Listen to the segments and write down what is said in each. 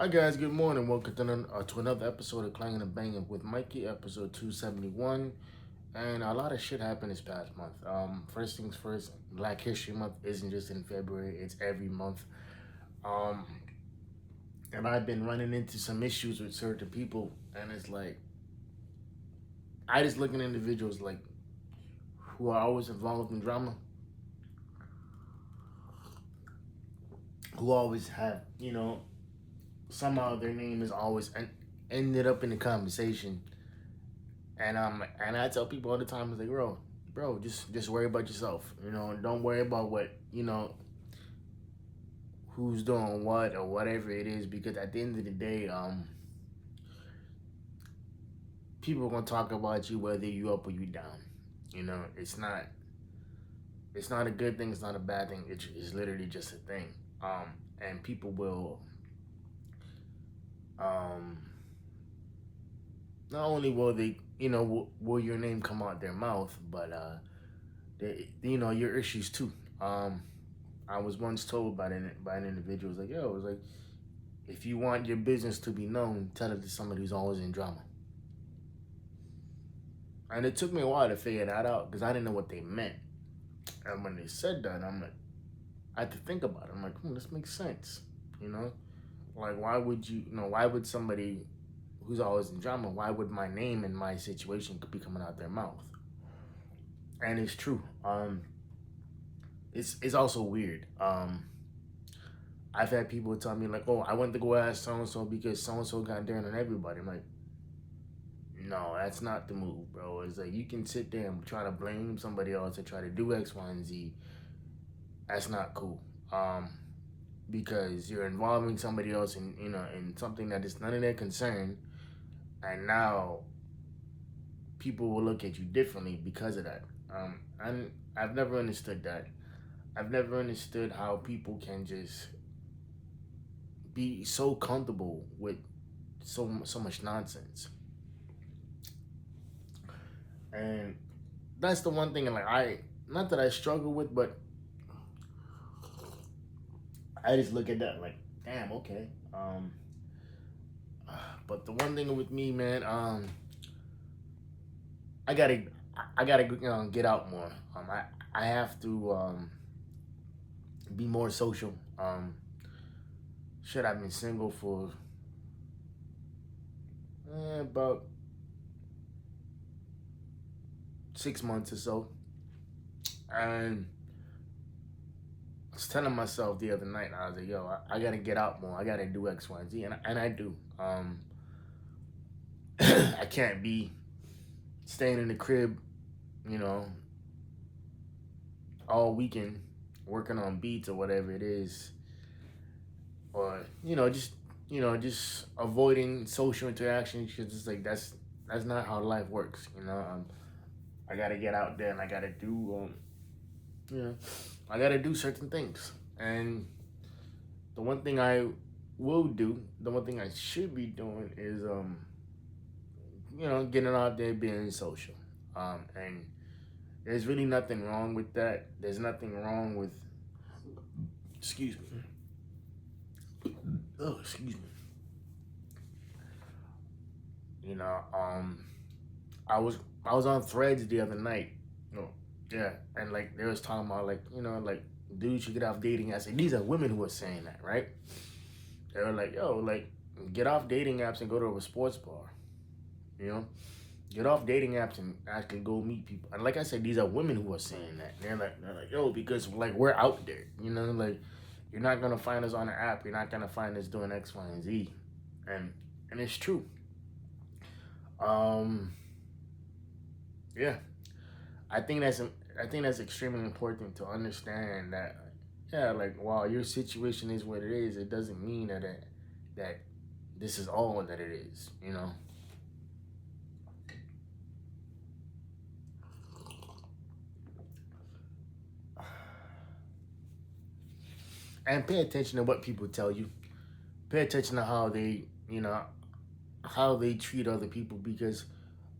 Hi guys, good morning. Welcome to another episode of Clangin and Bangin with Mikey, episode 271. And a lot of shit happened this past month. First things first, Black History Month isn't just in February, it's every month. Um, and I've been running into some issues with certain people, and it's like I just look at individuals like who are always involved in drama, who always have, somehow their name is always ended up in the conversation. And I tell people all the time, it's like, bro, just worry about yourself. Don't worry about what who's doing what or whatever it is, because at the end of the day, people are gonna talk about you whether you up or you down. It's not a good thing. It's not a bad thing. It's literally just a thing. And people will um not only will they will your name come out their mouth, but your issues too. Um, I was once told by an individual, was like, yo, it was like, if you want your business to be known, tell it to somebody who's always in drama. And it took me a while to figure that out because I didn't know what they meant. And when they said that, I'm like, I had to think about it. I'm like, this makes sense. You know, like why would somebody who's always in drama, why would my name and my situation be coming out their mouth? And it's true. It's also weird. I've had people tell me like, "Oh, I went to go ask so and so because so and so got down on everybody." I'm like, "No, that's not the move, bro." It's like you can sit there and try to blame somebody else and try to do X, Y, and Z. That's not cool. Because you're involving somebody else in something that is none of their concern, and now people will look at you differently because of that. And I've never understood that. I've never understood how people can just be so comfortable with so much nonsense. And that's the one thing, like, I not that I struggle with, but I just look at that like, damn, okay. But the one thing with me, man, I gotta I gotta get out more. I have to be more social. Shit, I've been single for about 6 months or so, and I was telling myself the other night, I was like, yo, I gotta get out more. I gotta do X, Y, and Z, and I do. I can't be staying in the crib, you know, all weekend working on beats or whatever it is, or just avoiding social interactions because it's like that's not how life works. I gotta get out there and I gotta do you know I gotta do certain things. And the one thing I will do, the one thing I should be doing is getting out there being social. And there's really nothing wrong with that. There's nothing wrong with, excuse me. Oh, excuse me. You know, I was I was on Threads the other night. No, yeah, and like they was talking about like like dudes should get off dating apps. And these are women who are saying that, right? They were like, yo, like get off dating apps and go to a sports bar. You know, get off dating apps and actually go meet people. And like I said, these are women who are saying that. They're like, yo, because like we're out there. Like you're not gonna find us on an app. You're not gonna find us doing X, Y, and Z. And and it's true. Um, yeah, I think that's extremely important to understand that. Yeah, like while your situation is what it is, it doesn't mean that this is all that it is. And pay attention to what people tell you. Pay attention to how they treat other people, because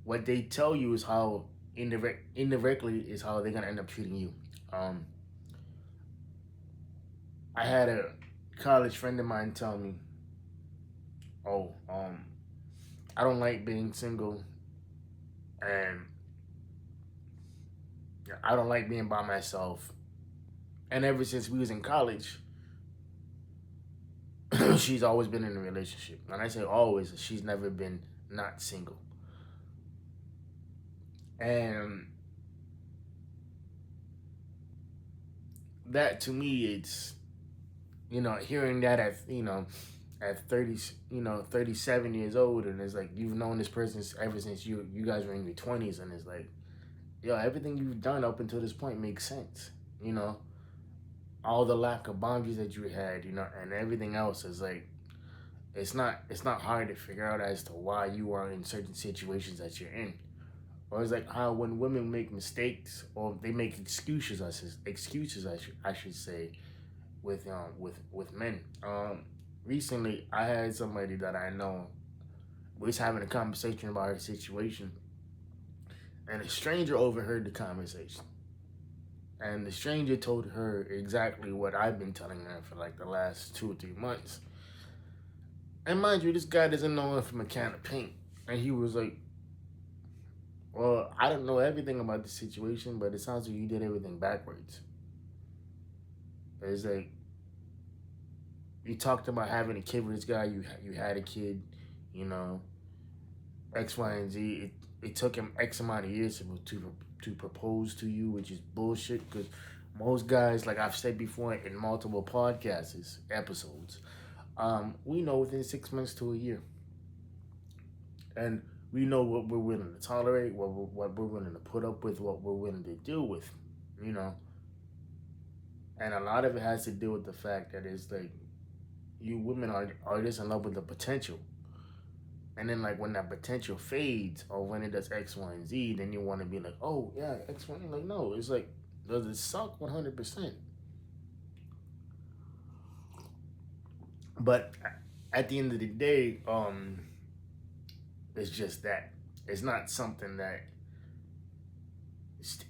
what they tell you is how indirectly is how they're gonna end up treating you. Um, I had a college friend of mine tell me, oh, I don't like being single, and I don't like being by myself. And ever since we was in college, she's always been in a relationship. And I say always, she's never been not single. And that to me, it's, hearing that at, at 30, 37 years old, and it's like you've known this person ever since you guys were in your 20s, and it's like, yo, everything you've done up until this point makes sense. You know, all the lack of boundaries that you had, and everything else is like, it's not hard to figure out as to why you are in certain situations that you're in. Or it's like how when women make mistakes or they make excuses I should say with men. Recently I had somebody that I know, we was having a conversation about her situation, and a stranger overheard the conversation. And the stranger told her exactly what I've been telling her for like the last 2 or 3 months. And mind you, this guy doesn't know her from a can of paint. And he was like, well, I don't know everything about the situation, but it sounds like you did everything backwards. It's like, you talked about having a kid with this guy, you had a kid, you know, X, Y, and Z. It took him X amount of years to propose to you, which is bullshit, because most guys, like I've said before in multiple podcasts, episodes, we know within 6 months to a year. And we know what we're willing to tolerate, what we're willing to put up with, what we're willing to deal with, you know. And a lot of it has to do with the fact that it's like you women are just in love with the potential. And then like when that potential fades or when it does X, Y, and Z, then you want to be like, oh yeah, X, Y. Like no, it's like, does it suck 100%? But at the end of the day, it's just that it's not something that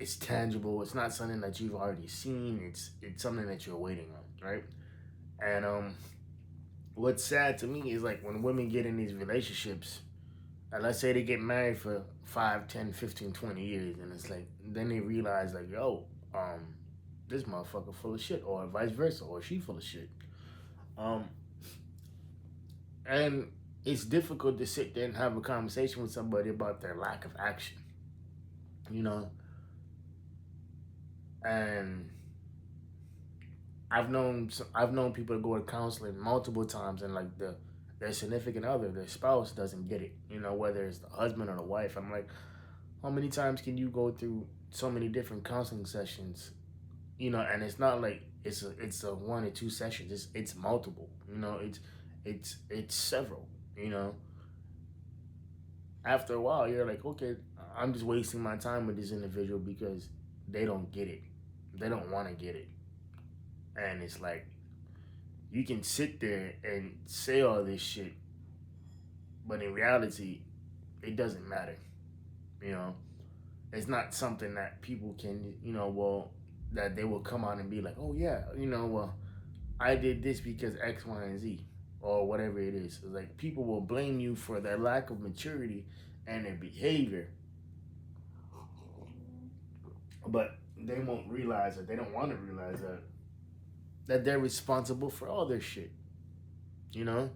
it's tangible. It's not something that you've already seen. It's something that you're waiting on, right? And what's sad to me is like when women get in these relationships, and let's say they get married for 5, 10, 15, 20 years, and it's like then they realize like, yo, this motherfucker full of shit, or vice versa, or she full of shit. Um, and it's difficult to sit there and have a conversation with somebody about their lack of action, you know. And I've known people to go to counseling multiple times, and like their significant other, their spouse doesn't get it. You know, whether it's the husband or the wife. I'm like, how many times can you go through so many different counseling sessions? You know, and it's not like it's a 1 or 2 sessions. It's multiple. You know, it's several. You know, after a while, you're like, okay, I'm just wasting my time with this individual because they don't get it. They don't want to get it, and it's like you can sit there and say all this shit, but in reality, it doesn't matter. You know, it's not something that people can, that they will come out and be like, oh yeah, well, I did this because X, Y, and Z, or whatever it is. It's like people will blame you for their lack of maturity and their behavior, but they won't realize that they don't want to realize that they're responsible for all their shit. You know,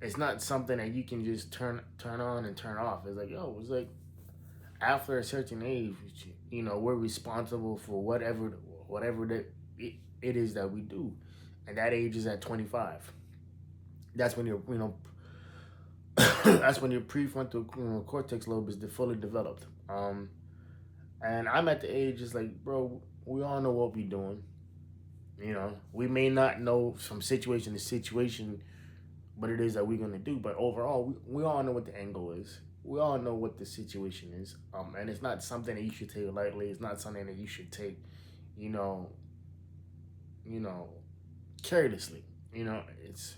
it's not something that you can just turn on and turn off. It's like, yo, it's like after a certain age, we're responsible for whatever that it is that we do, and that age is at 25. That's when that's when your prefrontal cortex lobe is fully developed. And I'm at the age, it's like, bro, we all know what we're doing. You know, we may not know from situation to situation what it is that we're gonna do, but overall, we all know what the angle is. We all know what the situation is, and it's not something that you should take lightly. It's not something that you should take, you know, you know, carelessly. You know, it's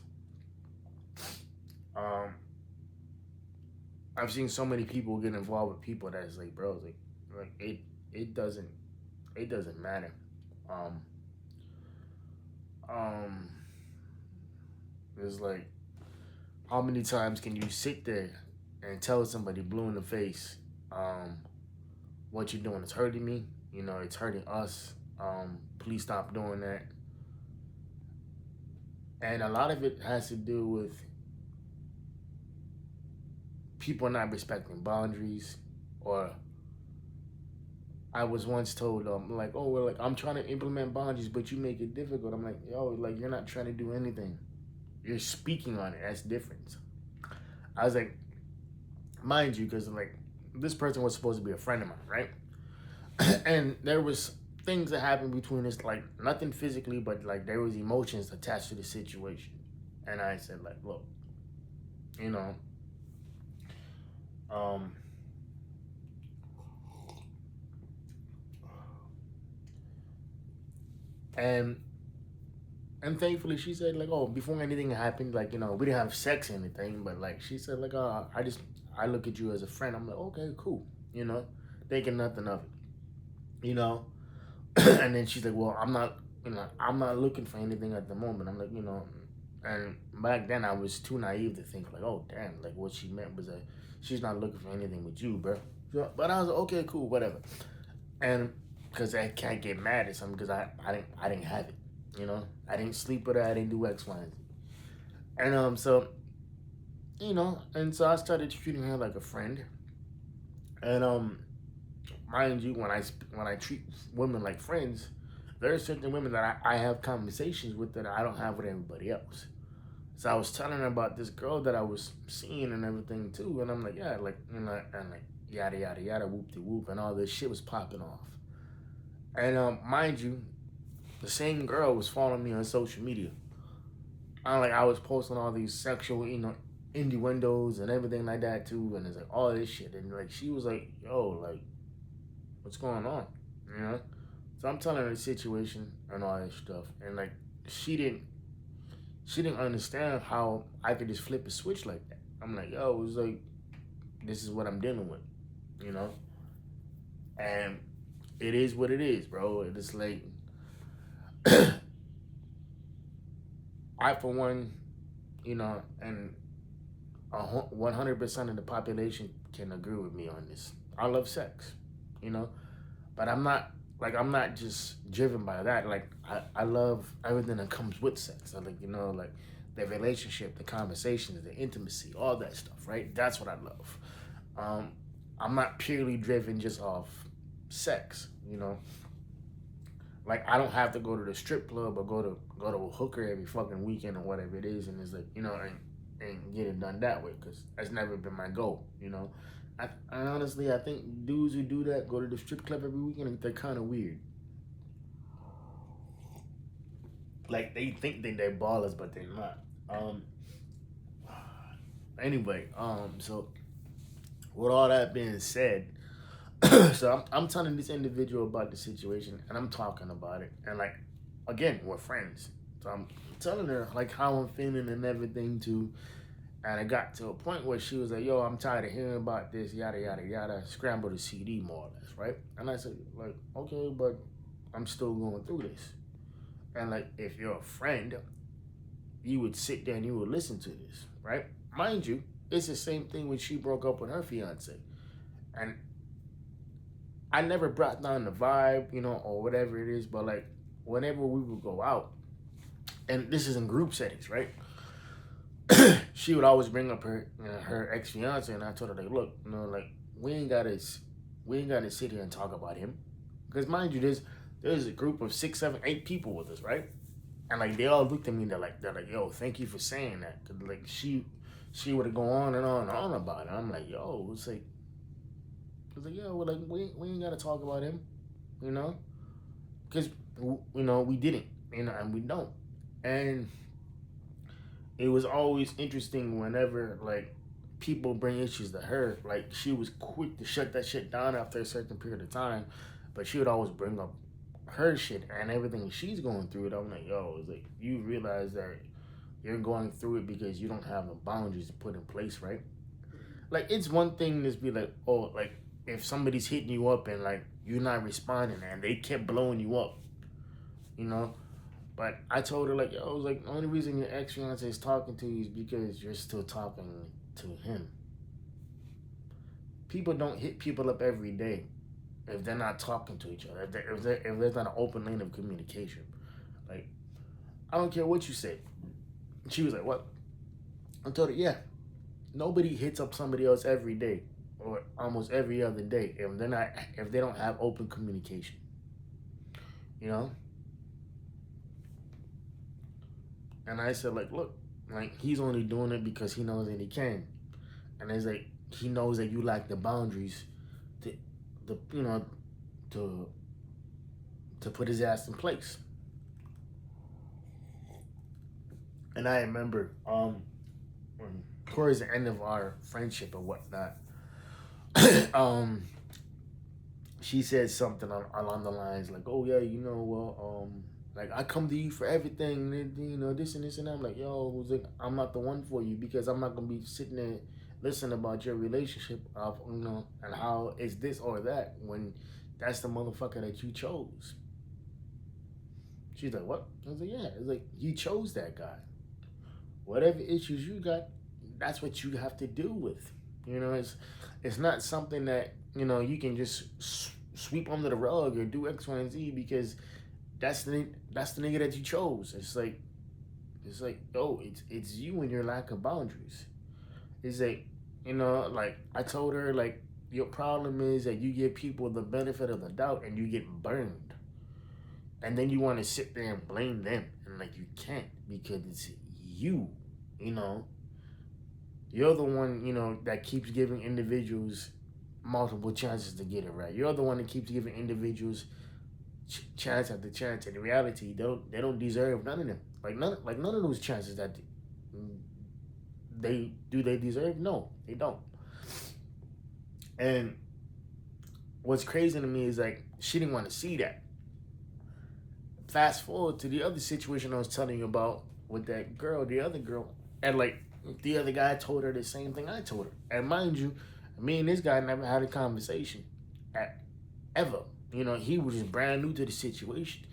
um, I've seen so many people get involved with people that it's like, bro, it's like it doesn't matter. Um, um, it's like how many times can you sit there and tell somebody blue in the face, what you're doing is hurting me, it's hurting us. Please stop doing that. And a lot of it has to do with people not respecting boundaries. Or I was once told, like, oh, well, like, I'm trying to implement boundaries, but you make it difficult. I'm like, yo, like, you're not trying to do anything. You're speaking on it. That's different. I was like, mind you, because like this person was supposed to be a friend of mine, right? And there was things that happened between us, like nothing physically, but like there was emotions attached to the situation. And I said, like, look, you know, um, and and thankfully she said, like, oh, before anything happened, like, we didn't have sex or anything, but like she said, like, I look at you as a friend. I'm like, okay, cool, thinking nothing of it, and then she's like, well, I'm not looking for anything at the moment. I'm like, and back then I was too naive to think like, oh damn, like what she meant was that she's not looking for anything with you, bro. So, but I was like, okay, cool, whatever. And because I can't get mad at something because I didn't have it, I didn't sleep with her, I didn't do X, Y, and Z. And so and so I started treating her like a friend. And mind you, when I treat women like friends, there are certain women that I have conversations with that I don't have with everybody else. So I was telling her about this girl that I was seeing and everything too, and I'm like, yeah, like, and like yada yada yada, whoop de whoop, and all this shit was popping off. And mind you, the same girl was following me on social media. I was posting all these sexual, innuendos and everything like that too, and it's like all this shit, and like she was like, yo, like, what's going on, you know? So I'm telling her the situation and all that stuff, and like she didn't she didn't understand how I could just flip a switch like that. I'm like, yo, it was like, this is what I'm dealing with, you know? And it is what it is, bro. It's like, I, for one, and 100% of the population can agree with me on this. I love sex, you know? But I'm not just driven by that. Like, I love everything that comes with sex. I like, like the relationship, the conversations, the intimacy, all that stuff, right? That's what I love. Um, I'm not purely driven just off sex, Like, I don't have to go to the strip club or go to a hooker every fucking weekend or whatever it is, and it's like, and get it done that way, because that's never been my goal, I honestly, I think dudes who do that, go to the strip club every weekend, they're kind of weird. Like, they think they're ballers, but they're not. Anyway, so with all that being said, so I'm telling this individual about the situation, and I'm talking about it, and like, again, we're friends. So I'm telling her like how I'm feeling and everything too. And it got to a point where she was like, yo, I'm tired of hearing about this, yada, yada, yada, scramble the CD more or less, right? And I said, like, okay, but I'm still going through this. And like, if you're a friend, you would sit there and you would listen to this, right? Mind you, it's the same thing when she broke up with her fiance. And I never brought down the vibe, or whatever it is, but like, whenever we would go out, and this is in group settings, right? She would always bring up her ex fiance, and I told her like, look, like we ain't gotta sit here and talk about him, because mind you, there's a group of 6, 7, 8 people with us, right? And like they all looked at me, they're like, yo, thank you for saying that, cause like she would go on and on and on about it. I'm like, yo, it's like, yo, well, like we ain't gotta talk about him, because we didn't, and we don't, and it was always interesting whenever like people bring issues to her. Like, she was quick to shut that shit down after a certain period of time, but she would always bring up her shit and everything she's going through. And I'm like, yo, it's like, you realize that you're going through it because you don't have the boundaries to put in place, right? Like, it's one thing to be like, oh, like if somebody's hitting you up and like you're not responding and they kept blowing you up, you know, But I told her like, yo, I was like, the only reason your ex fiance is talking to you is because you're still talking to him. People don't hit people up every day if they're not talking to each other. If there's not an open lane of communication. Like, I don't care what you say. She was like, what? I told her, yeah. Nobody hits up somebody else every day or almost every other day if they don't have open communication. You know? And I said, like, look, like he's only doing it because he knows that he can. And it's like he knows that you lack the boundaries to to to put his ass in place. And I remember towards the end of our friendship or whatnot, um, she said something along the lines like, "Oh yeah, like I come to you for everything, this and this and that." I'm like, "Yo, I was like, I'm not the one for you because I'm not gonna be sitting there listening about your relationship of and how it's this or that when that's the motherfucker that you chose." She's like, "What?" I was like, "Yeah." It's like you chose that guy. Whatever issues you got, that's what you have to deal with. It's not something that you can just sweep under the rug or do X, Y, and Z because that's the nigga that you chose. It's like oh, it's you and your lack of boundaries. It's like like I told her like your problem is that you give people the benefit of the doubt and you get burned, and then you want to sit there and blame them and like you can't because it's you. You know, you're the one, that keeps giving individuals multiple chances to get it right. You're the one that keeps giving individuals chance after chance. And in reality, they don't deserve none of them. None of those chances that they deserve. No, they don't. And what's crazy to me is like she didn't want to see that. Fast forward to the other situation I was telling you about with that girl, the other girl, and like the other guy told her the same thing I told her. And mind you, me and this guy never had a conversation ever. He was just brand new to the situation.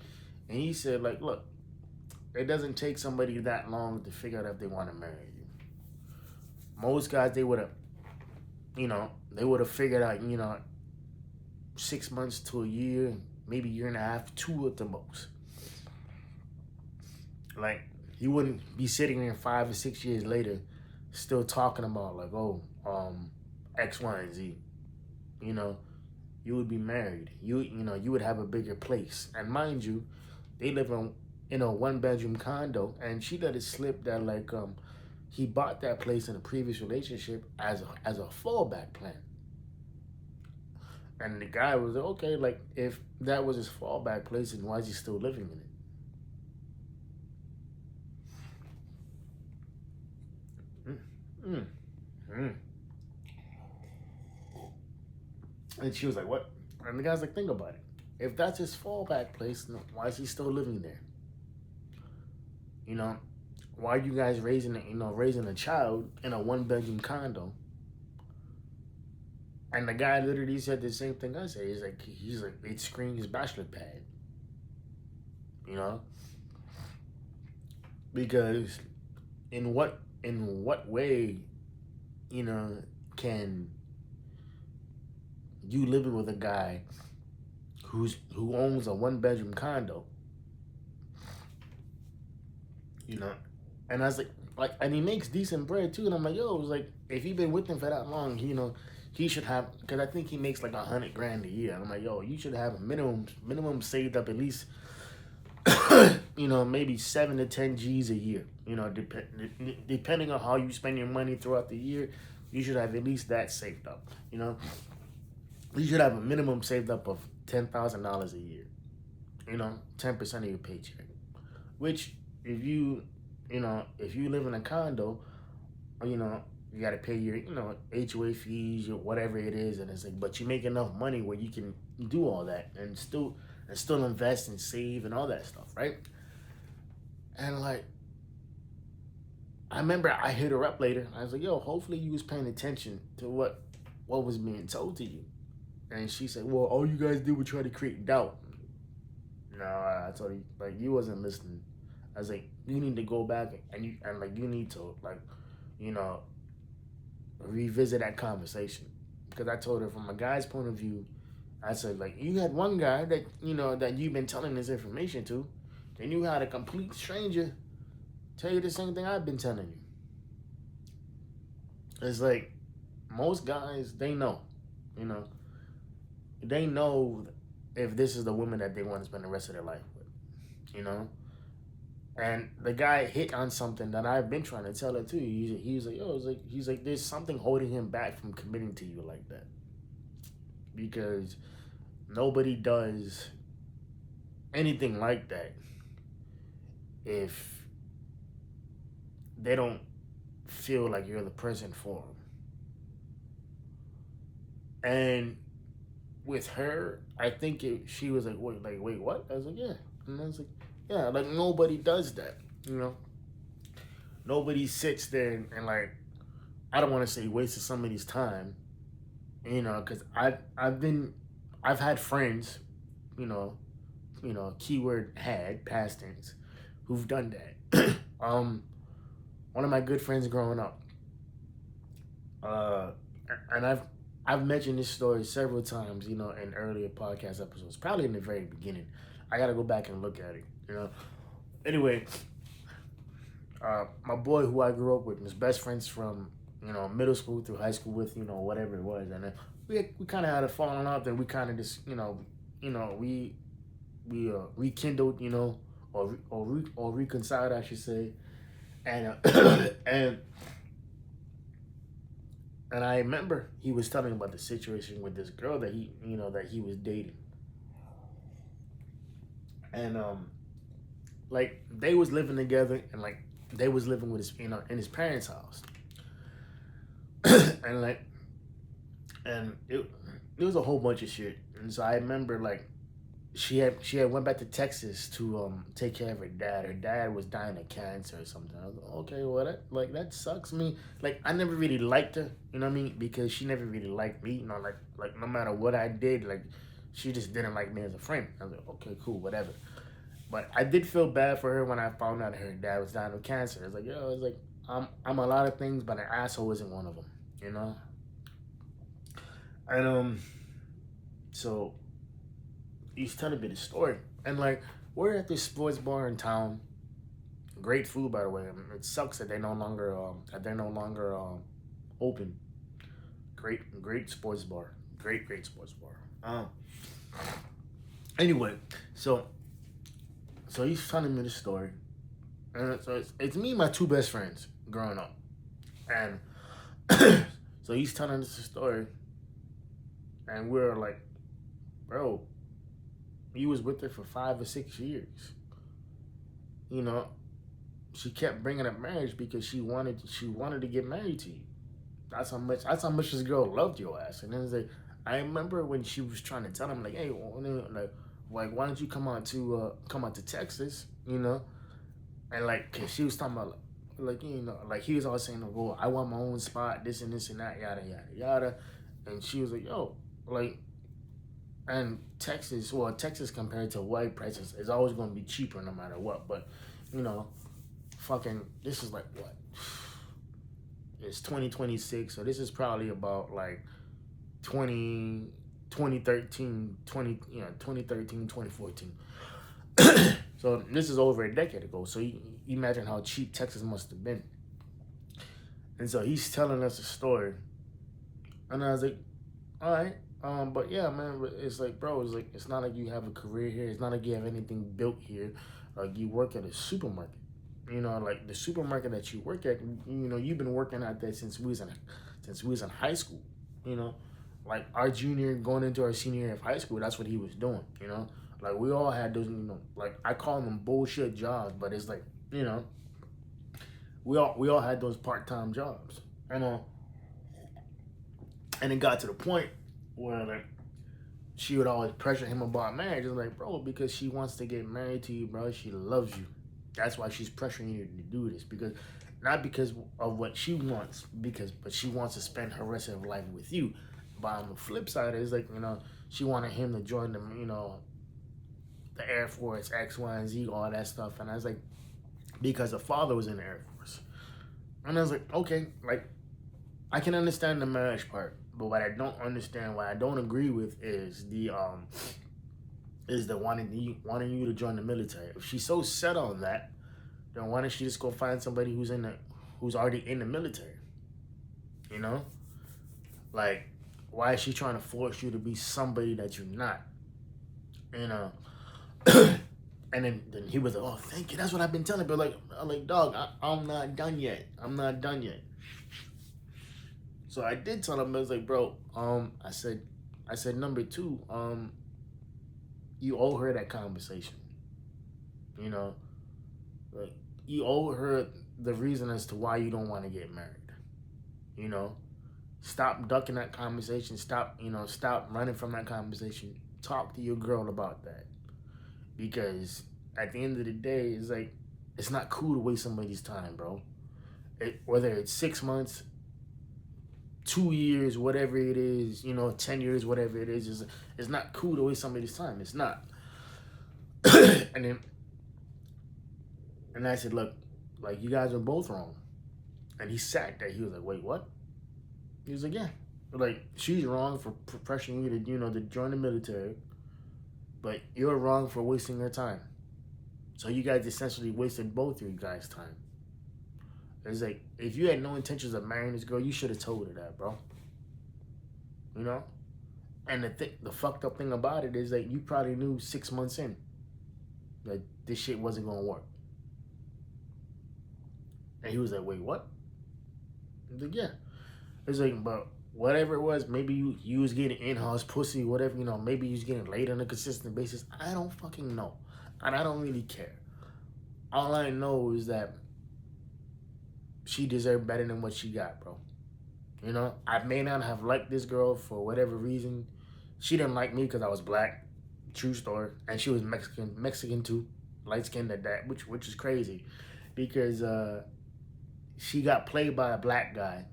And he said, like, look, it doesn't take somebody that long to figure out if they want to marry you. Most guys, they would have figured out, 6 months to a year, maybe a year and a half, 2 at the most. Like, you wouldn't be sitting there 5 or 6 years later still talking about like, oh, X, Y, and Z. You would be married. You would have a bigger place. And mind you, they live in a 1-bedroom condo, and she let it slip that like he bought that place in a previous relationship as a fallback plan. And the guy was like, okay, like if that was his fallback place, then why is he still living in it? Mm. Mm. And she was like, what? And the guy's like, think about it. If that's his fallback place, why is he still living there? Why are you guys raising a child in a 1-bedroom condo? And the guy literally said the same thing I said. He's like, it screams bachelor pad. Because in what way, can you living with a guy who owns a 1-bedroom condo, and I was like, and he makes decent bread too, and I'm like, yo, it was like, if you've been with him for that long, he should have, because I think he makes like $100,000 a year, and I'm like, yo, you should have a minimum saved up at least, maybe 7 to 10 G's a year, depending on how you spend your money throughout the year, you should have at least that saved up, you should have a minimum saved up of $10,000 a year, 10% of your paycheck, which if you live in a condo, you got to pay your, HOA fees or whatever it is, and it's like, but you make enough money where you can do all that and still invest and save and all that stuff, right? And like, I remember I hit her up later. I was like, yo, hopefully you was paying attention to what was being told to you. And she said, well, all you guys did was try to create doubt. No, I told you, like, you wasn't listening. I was like, you need to go back and like you need to like, you know, revisit that conversation. Because I told her from a guy's point of view, I said like you had one guy that that you've been telling this information to, then you had a complete stranger tell you the same thing I've been telling you. It's like most guys you know, they know if this is the woman that they want to spend the rest of their life with, you know. And the guy hit on something that I've been trying to tell her too. He was like, yo, he's like, there's something holding him back from committing to you like that, because nobody does anything like that if they don't feel like you're the person for them. And with her, I think she was like, wait, what? I was like, yeah. And I was like, yeah, like nobody does that, you know? Nobody sits there and like, I don't want to say wasted somebody's time, you know, because I've had friends, you know, keyword had past tense, who've done that. One of my good friends growing up, uh, and I've mentioned this story several times, you know, in earlier podcast episodes, probably in the very beginning. I gotta go back and look at it, you know. Anyway, my boy who I grew up with was best friends from, you know, middle school through high school with, you know, whatever it was, and then we kind of had a falling out that we kind of just, we rekindled, you know, or reconciled, I should say, and and and I remember he was telling me about the situation with this girl that he was dating, and like they was living together, and like they was living with his, in his parents' house, and like, and it was a whole bunch of shit, and so I remember like she had went back to Texas to take care of her dad. Her dad was dying of cancer or something. I was like, okay, well that sucks. Me, like I never really liked her, you know what I mean? Because she never really liked me, you know, like no matter what I did, like she just didn't like me as a friend. I was like, okay, cool, whatever. But I did feel bad for her when I found out her dad was dying of cancer. I was like, yo, it's like I'm a lot of things, but an asshole isn't one of them, you know. And so he's telling me the story, and like we're at this sports bar in town. Great food, by the way. I mean, it sucks that they're no longer open. Great sports bar. Great sports bar. Anyway, so he's telling me the story, and so it's me and my two best friends growing up, and so he's telling us the story, and we're like, bro, you was with her for 5 or 6 years. You know, she kept bringing up marriage because she wanted to get married to you. That's how much this girl loved your ass. And then it's like, I remember when she was trying to tell him like, hey, like why don't you come out to Texas, you know? And like, cause she was talking about like like he was always saying, well, I want my own spot, this and that, yada yada yada. And she was like, yo, like, and Texas compared to white prices is always going to be cheaper no matter what. But, you know, fucking, this is like what? It's 2026, so this is probably about like 2013, 2014. So this is over a decade ago. So you imagine how cheap Texas must have been. And so he's telling us a story. And I was like, all right. But yeah, man, it's like, bro, it's not like you have a career here. It's not like you have anything built here. Like you work at a supermarket. You know, like the supermarket that you work at, you know, you've been working at that since we was in high school. You know, like our junior going into our senior year of high school, that's what he was doing. You know, like we all had those, you know, like I call them bullshit jobs, but it's like, you know, we all had those part-time jobs. You know, and it got to the point where like she would always pressure him about marriage. It's like, bro, because she wants to get married to you, bro. She loves you. That's why she's pressuring you to do this, because not because of what she wants, but she wants to spend her rest of her life with you. But on the flip side, it's like, you know, she wanted him to join them, you know, the Air Force, X, Y, and Z, all that stuff. And I was like, because her father was in the Air Force. And I was like, okay, like, I can understand the marriage part, but what I don't understand, what I don't agree with is the wanting you to join the military. If she's so set on that, then why don't she just go find somebody who's already in the military? You know? Like, why is she trying to force you to be somebody that you're not? You know? And then he was like, oh, thank you. That's what I've been telling. But like, I'm like, dog, I'm not done yet. I'm not done yet. So I did tell him, I was like, bro, I said, number two, you owe her that conversation. You know? Like, you owe her the reason as to why you don't want to get married. You know? Stop ducking that conversation. Stop running from that conversation. Talk to your girl about that. Because at the end of the day, it's like, it's not cool to waste somebody's time, bro. Whether it's 6 months, 2 years, whatever it is, 10 years, whatever it is, it's not cool to waste somebody's time. It's not. And I said, look, like, you guys are both wrong. And he sat there. He was like, wait, what? He was like, yeah. Like, she's wrong for pressuring you to join the military. But you're wrong for wasting her time. So you guys essentially wasted both of you guys' time. It's like, if you had no intentions of marrying this girl, you should have told her that, bro. You know? And the fucked up thing about it is that you probably knew 6 months in that this shit wasn't going to work. And he was like, wait, what? I was like, yeah. It's like, but whatever it was, maybe you was getting in-house pussy, whatever, maybe you was getting laid on a consistent basis. I don't fucking know. And I don't really care. All I know is that she deserved better than what she got, bro. I may not have liked this girl for whatever reason. She didn't like me because I was black. True story. And she was Mexican too. Light-skinned at that, which is crazy. Because she got played by a black guy.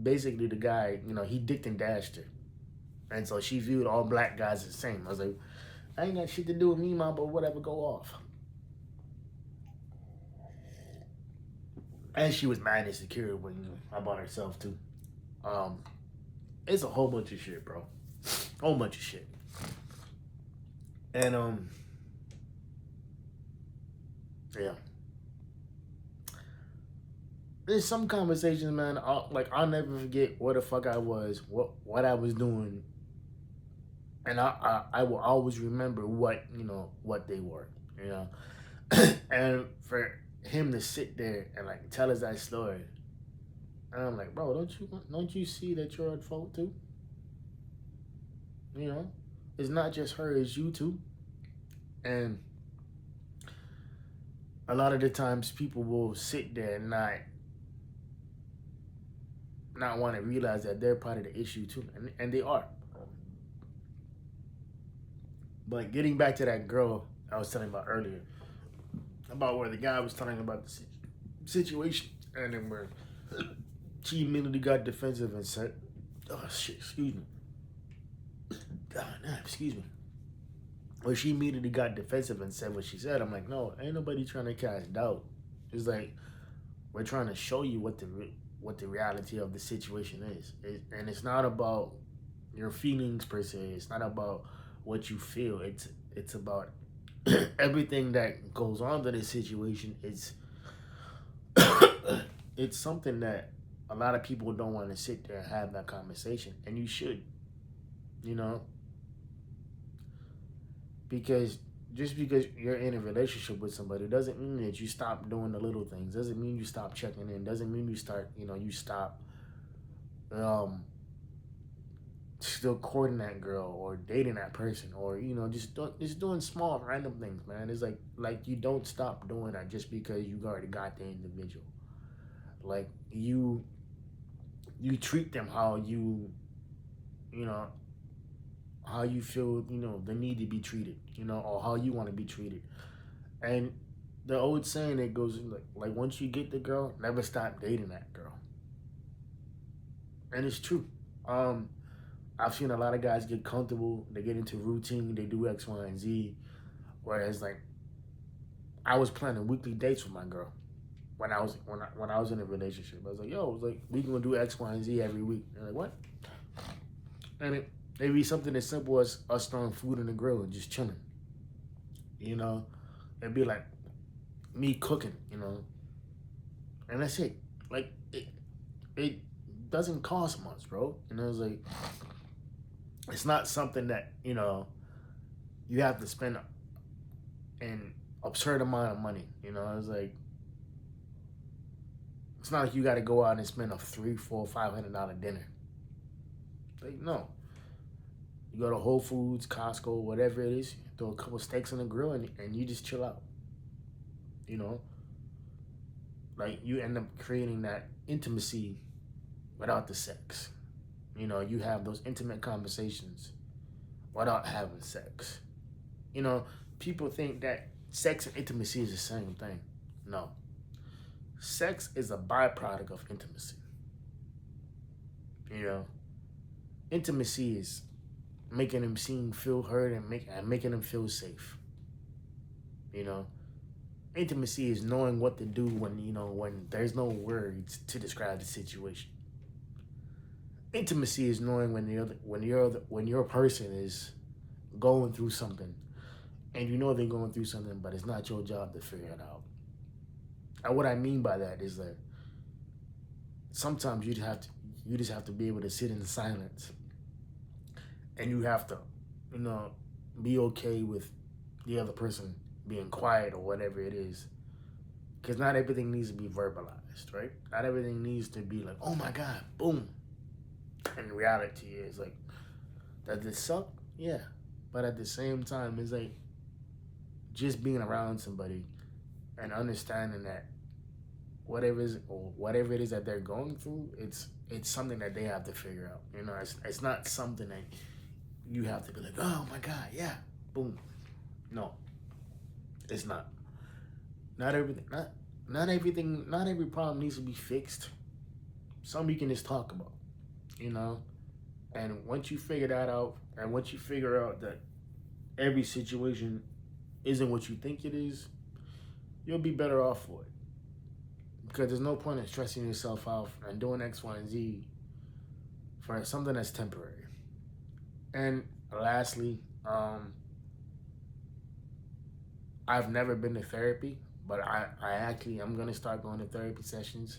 Basically, the guy, he dicked and dashed her. And so she viewed all black guys the same. I was like, I ain't got shit to do with me, mom, but whatever, go off. And she was mad and insecure about herself, too. It's a whole bunch of shit, bro. Whole bunch of shit. And, yeah. There's some conversations, man, I'll never forget where the fuck I was, what I was doing. And I will always remember what they were, And for him to sit there and, like, tell us that story, and I'm like, bro, don't you see that you're at fault too? It's not just her, it's you too. And a lot of the times people will sit there and not want to realize that they're part of the issue too, and they are. But getting back to that girl I was telling about earlier, about where the guy was telling about the situation, and then where she immediately got defensive and said, oh shit, excuse me. Excuse me. Where she immediately got defensive and said what she said. I'm like, no, ain't nobody trying to cast doubt. It's like, we're trying to show you what the reality of the situation is. And it's not about your feelings per se. It's not about what you feel. It's about everything that goes on to this situation. It's something that a lot of people don't want to sit there and have that conversation, and you should, because just because you're in a relationship with somebody doesn't mean that you stop doing the little things. Doesn't mean you stop checking in. Doesn't mean you stop still courting that girl or dating that person, or just doing small random things, man. It's like you don't stop doing that just because you already got the individual. Like, you treat them how how you feel, the need to be treated, or how you want to be treated. And the old saying that goes like once you get the girl, never stop dating that girl. And it's true. I've seen a lot of guys get comfortable, they get into routine, they do X, Y, and Z, whereas, like, I was planning weekly dates with my girl when I was in a relationship. I was like, yo, it was like we gonna do X, Y, and Z every week. They're like, what? And it'd be something as simple as us throwing food in the grill and just chilling. You know, it'd be like me cooking. You know, and that's it. Like it doesn't cost much, bro. And I was like, it's not something that you have to spend an absurd amount of money. I was like, it's not like you got to go out and spend a $300, $400, $500 dinner. Like, no, you go to Whole Foods, Costco, whatever it is, throw a couple steaks on the grill and you just chill out. Like you end up creating that intimacy without the sex. You have those intimate conversations without having sex. People think that sex and intimacy is the same thing. No. Sex is a byproduct of intimacy. Intimacy is making them feel heard and making them feel safe. Intimacy is knowing what to do when there's no words to describe the situation. Intimacy is knowing when your person is going through something, and they're going through something, but it's not your job to figure it out. And what I mean by that is that sometimes you just have to be able to sit in silence, and you have to, be okay with the other person being quiet or whatever it is, because not everything needs to be verbalized, right? Not everything needs to be like, oh my God, boom. And reality is like, does this suck? Yeah. But at the same time, it's like just being around somebody and understanding that whatever it is that they're going through, it's something that they have to figure out. It's not something that you have to be like, oh my God, yeah, boom. No, it's not. Not every problem needs to be fixed. Some you can just talk about. And once you figure that out, and once you figure out that every situation isn't what you think it is, you'll be better off for it. Because there's no point in stressing yourself out and doing X, Y, and Z for something that's temporary. And lastly, I've never been to therapy, but I'm gonna start going to therapy sessions.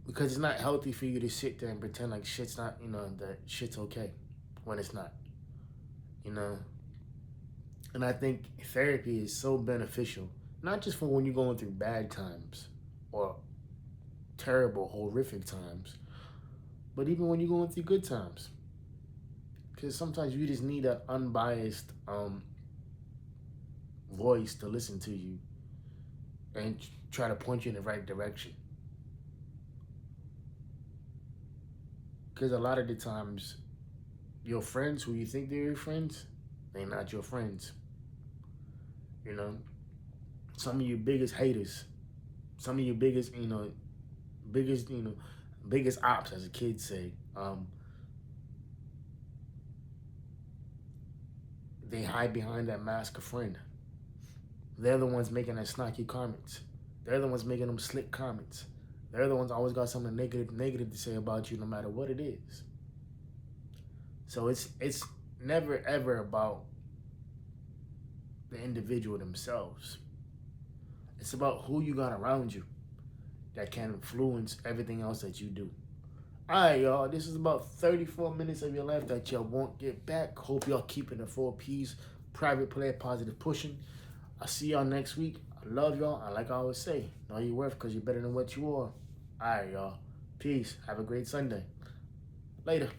Because it's not healthy for you to sit there and pretend like shit's not, that shit's okay when it's not, And I think therapy is so beneficial, not just for when you're going through bad times or terrible, horrific times, but even when you're going through good times. Because sometimes you just need an unbiased voice to listen to you and try to point you in the right direction. Because a lot of the times, your friends who you think they're your friends, they're not your friends. Some of your biggest haters, some of your biggest ops, as the kids say, they hide behind that mask of friend. They're the ones making that snarky comments. They're the ones making them slick comments. They're the ones always got something negative to say about you, no matter what it is. So it's never ever about the individual themselves. It's about who you got around you that can influence everything else that you do. All right, y'all. This is about 34 minutes of your life that y'all won't get back. Hope y'all keeping the 4 P's. Private play, positive pushing. I'll see y'all next week. I love y'all. And like I always say, know your worth because you're better than what you are. All right, y'all. Peace. Have a great Sunday. Later.